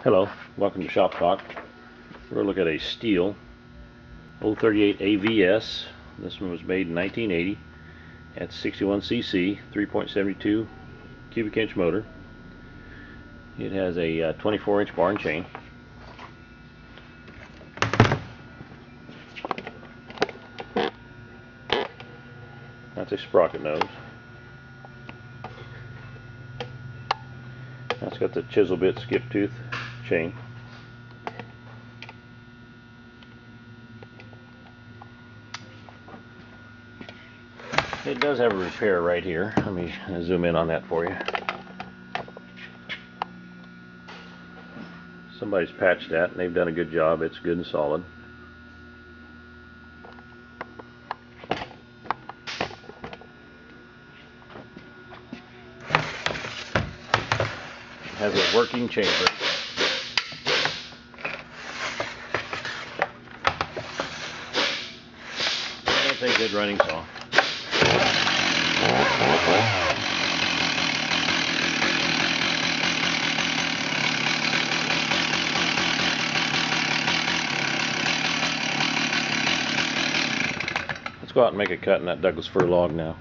Hello, welcome to Shop Talk. We're going to look at a Stihl 038 AVS. This one was made in 1980 at 61cc, 3.72 cubic inch motor. It has a 24-inch bar and chain. That's a sprocket nose. That's got the chisel bit skip tooth chain. It does have a repair right here. Let me zoom in on that for you. Somebody's patched that and they've done a good job. It's good and solid. It has a working chain brake. That's a good running saw. Let's go out and make a cut in that Douglas fir log now.